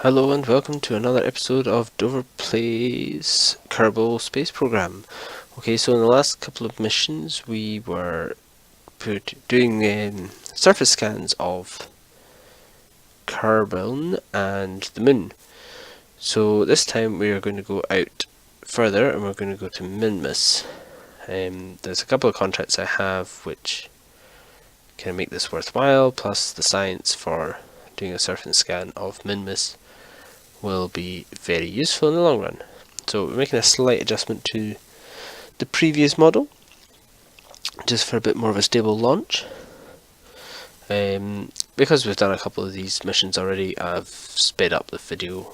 Hello and welcome to another episode of Dover Plays Kerbal Space Program. Okay, so in the last couple of missions we were doing surface scans of Kerbal and the moon. So this time we are going to go out further and we're going to go to Minmus. There's a couple of contracts I have which can make this worthwhile, plus the science for doing a surface scan of Minmus will be very useful in the long run. So we're making a slight adjustment to the previous model, just for a bit more of a stable launch. Because we've done a couple of these missions already, I've sped up the video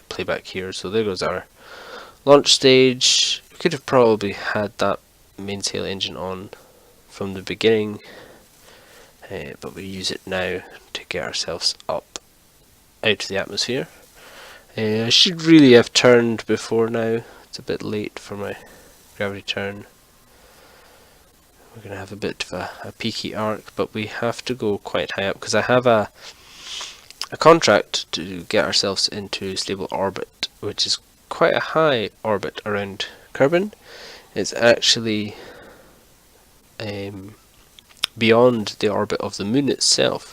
playback here. So there goes our launch stage. We could have probably had that mainsail engine on from the beginning, but we use it now to get ourselves up out of the atmosphere. I should really have turned before now. It's a bit late for my gravity turn. We're going to have a bit of a peaky arc, but we have to go quite high up because I have a contract to get ourselves into stable orbit, which is quite a high orbit around Kerbin. It's actually beyond the orbit of the moon itself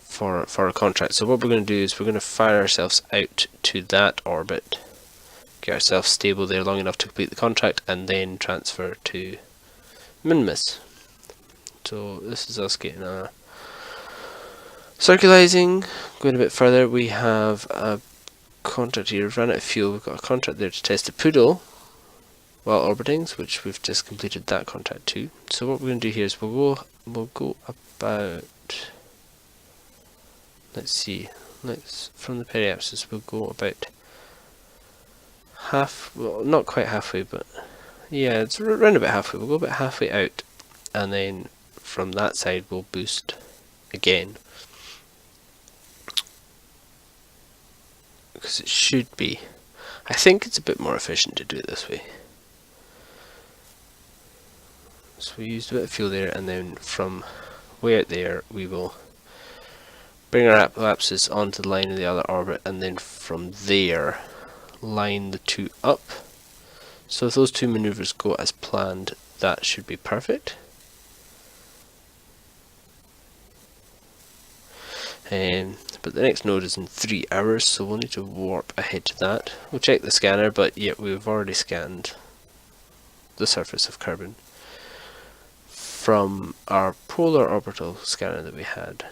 for a contract. So what we're going to do is we're going to fire ourselves out to that orbit, get ourselves stable there long enough to complete the contract, and then transfer to Minmus. So this is us getting a circularizing. Going a bit further, we have a contract here. We've run out of fuel. We've got a contract there to test the poodle while orbiting, which we've just completed that contract too. So what we're going to do here is we'll go about, let's see, from the periapsis we'll go about well, not quite halfway, but yeah, it's around about halfway. We'll go about halfway out, and then from that side we'll boost again, because it should be, I think it's a bit more efficient to do it this way. So we used a bit of fuel there, and then from way out there we will bring our apoapsis onto the line of the other orbit, and then from there line the two up. So if those two maneuvers go as planned, that should be perfect. But the next node is in 3 hours, so we'll need to warp ahead to that. We'll check the scanner, but yeah, we've already scanned the surface of Kerbin from our polar orbital scanner that we had,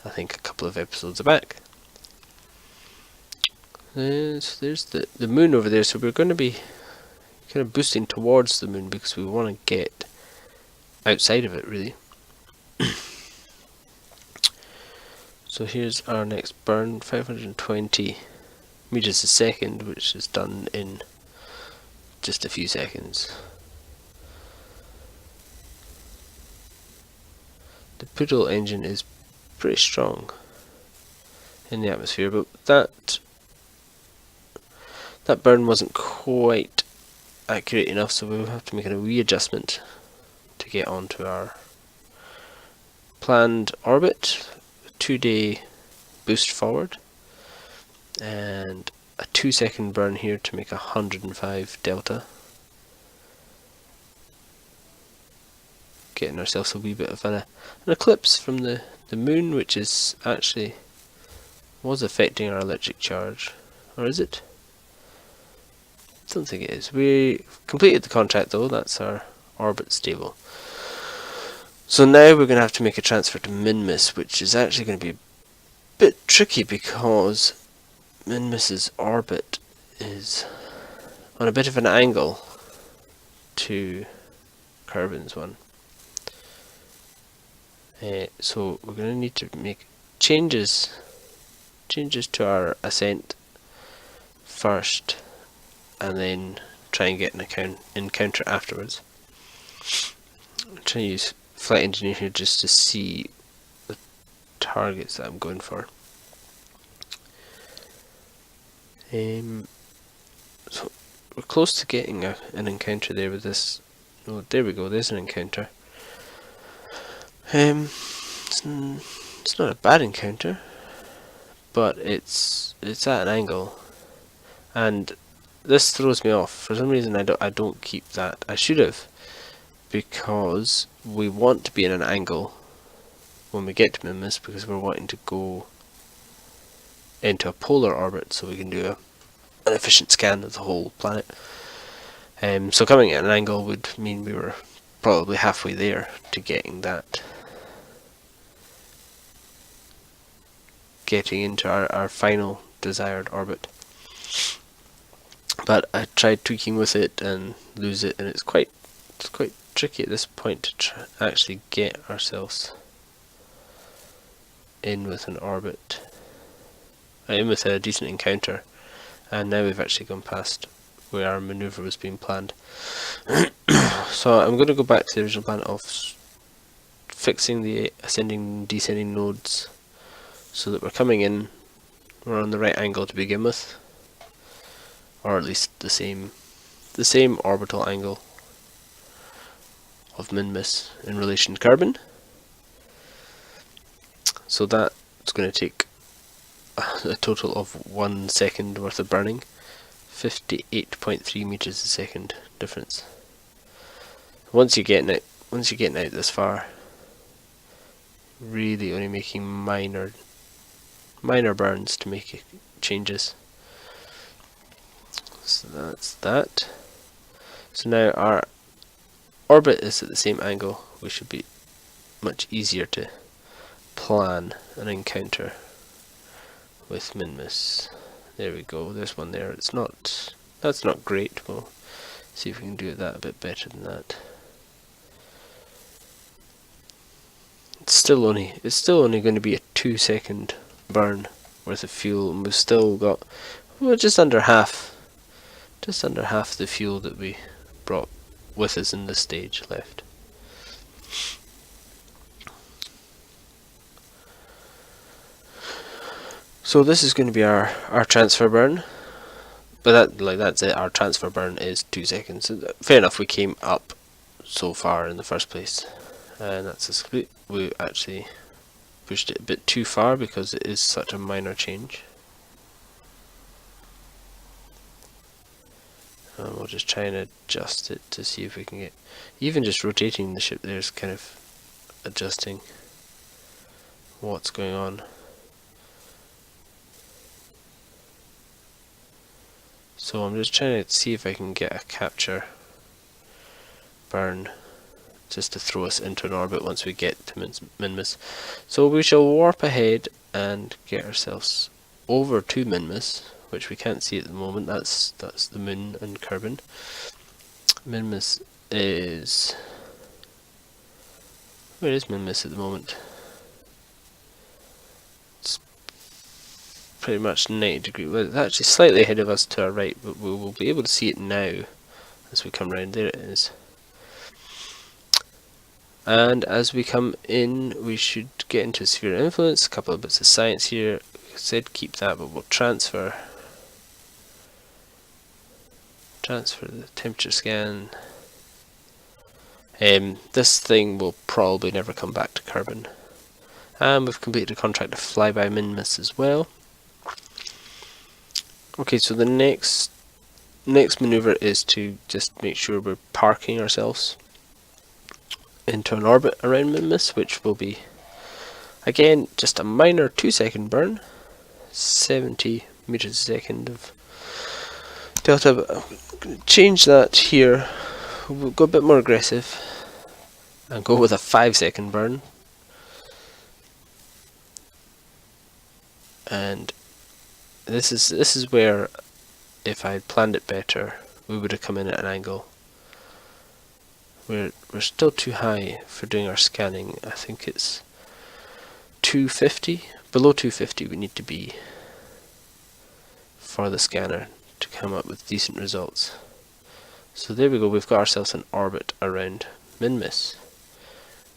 I think, a couple of episodes back. There's the moon over there, so we're going to be kind of boosting towards the moon because we want to get outside of it, really. So here's our next burn, 520 meters a second, which is done in just a few seconds. The poodle engine is pretty strong in the atmosphere, but that burn wasn't quite accurate enough, so we'll have to make a wee adjustment to get onto our planned orbit. A 2-day boost forward and a 2-second burn here to make 105 delta, getting ourselves a wee bit of an eclipse from the moon, which is actually was affecting our electric charge, or is it? I don't think it is. We completed the contract though, that's our orbit stable. So now we're going to have to make a transfer to Minmus, which is actually going to be a bit tricky because Minmus's orbit is on a bit of an angle to Kerbin's one. So we're going to need to make changes to our ascent first, and then try and get an encounter afterwards. I'm trying to use Flight Engineer here just to see the targets that I'm going for. So we're close to getting an encounter there with this. Oh, there we go, there's an encounter. It's not a bad encounter, but it's at an angle, and this throws me off. For some reason I don't keep that. I should have, because we want to be in an angle when we get to Minmus, because we're wanting to go into a polar orbit so we can do an efficient scan of the whole planet. So coming at an angle would mean we were probably halfway there to getting into our final desired orbit. But I tried tweaking with it and lose it, and it's quite tricky at this point to actually get ourselves in with an orbit, in with a decent encounter. And now we've actually gone past where our maneuver was being planned. So I'm going to go back to the original plan of fixing the ascending and descending nodes so that we're coming in, we're on the right angle to begin with, or at least the same orbital angle of Minmus in relation to Kerbin. So that's going to take a total of 1 second worth of burning, 58.3 meters a second difference. Once you're getting out this far, really only making minor burns to make changes. So that's that. So now our orbit is at the same angle. We should be much easier to plan an encounter with Minmus. There we go. There's one there. That's not great. We'll see if we can do that a bit better than that. It's still only going to be a 2 second burn worth of fuel, and we've still got just under half the fuel that we brought with us in this stage left. So this is going to be our transfer burn, but that's it. Our transfer burn is 2 seconds. Fair enough. We came up so far in the first place, and that's a split. We actually pushed it a bit too far because it is such a minor change. And we'll just try and adjust it to see if we can get, even just rotating the ship there is kind of adjusting what's going on. So I'm just trying to see if I can get a capture burn just to throw us into an orbit once we get to Minmus. So we shall warp ahead and get ourselves over to Minmus, which we can't see at the moment. That's the moon and Kerbin. Minmus is... where is Minmus at the moment? It's pretty much 90 degrees. Well, it's actually slightly ahead of us to our right, but we will be able to see it now as we come round. There it is. And as we come in, we should get into a sphere of influence. A couple of bits of science here. I said keep that, but we'll transfer the temperature scan. This thing will probably never come back to Kerbin. And we've completed a contract to fly by Minmus as well. Okay, so the next maneuver is to just make sure we're parking ourselves into an orbit around Minmus, which will be, again, just a minor 2 second burn, 70 meters a second of delta. But I'm going to change that here. We'll go a bit more aggressive and go with a 5 second burn. And this is where, if I had planned it better, we would have come in at an angle. We're still too high for doing our scanning. I think it's 250. Below 250 we need to be for the scanner to come up with decent results. So there we go, we've got ourselves an orbit around Minmus,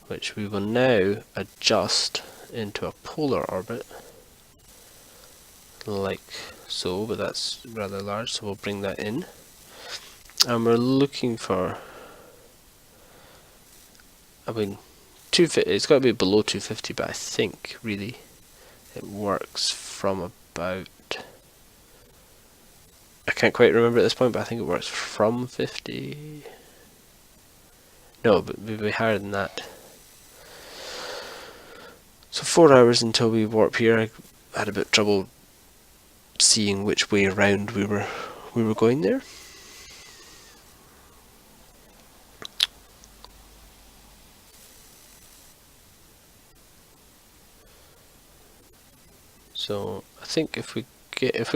which we will now adjust into a polar orbit, like so, but that's rather large, so we'll bring that in. And we're looking for, it's got to be below 250, but I think really it works from about, I can't quite remember at this point, but I think it works from 50. No, but maybe higher than that. So 4 hours until we warp here. I had a bit of trouble seeing which way around we were going there. So I think if we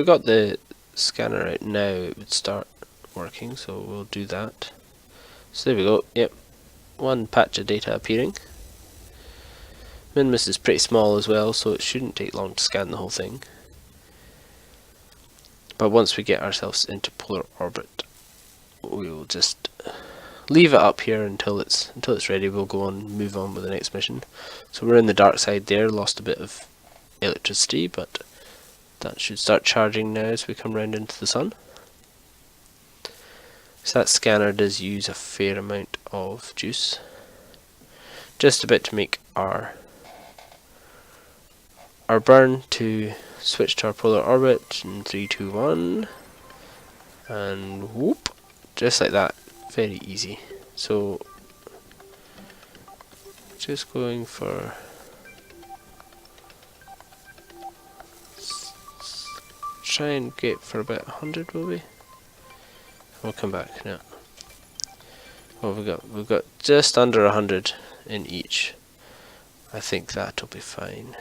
got the scanner out now, it would start working. So we'll do that. So there we go. Yep, one patch of data appearing. Minmus is pretty small as well, so it shouldn't take long to scan the whole thing. But once we get ourselves into polar orbit, we will just leave it up here until it's ready. We'll go on, move on with the next mission. So we're in the dark side there, lost a bit of electricity, but that should start charging now as we come round into the sun. So that scanner does use a fair amount of juice, just a bit to make our burn to switch to our polar orbit in 3, 2, 1, and whoop, just like that, very easy. So just going for try and get for about 100, will we? We'll come back now. Well, we've got just under 100 in each. I think that'll be fine.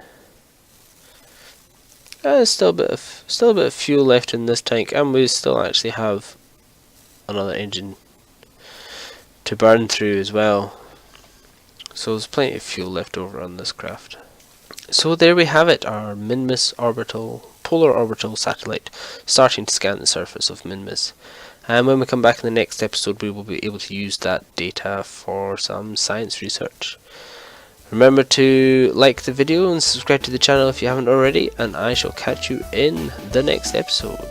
There's still a bit of fuel left in this tank, and we still actually have another engine to burn through as well. So there's plenty of fuel left over on this craft. So there we have it, our Minmus polar orbital satellite starting to scan the surface of Minmus. And when we come back in the next episode, we will be able to use that data for some science research. Remember to like the video and subscribe to the channel if you haven't already, and I shall catch you in the next episode.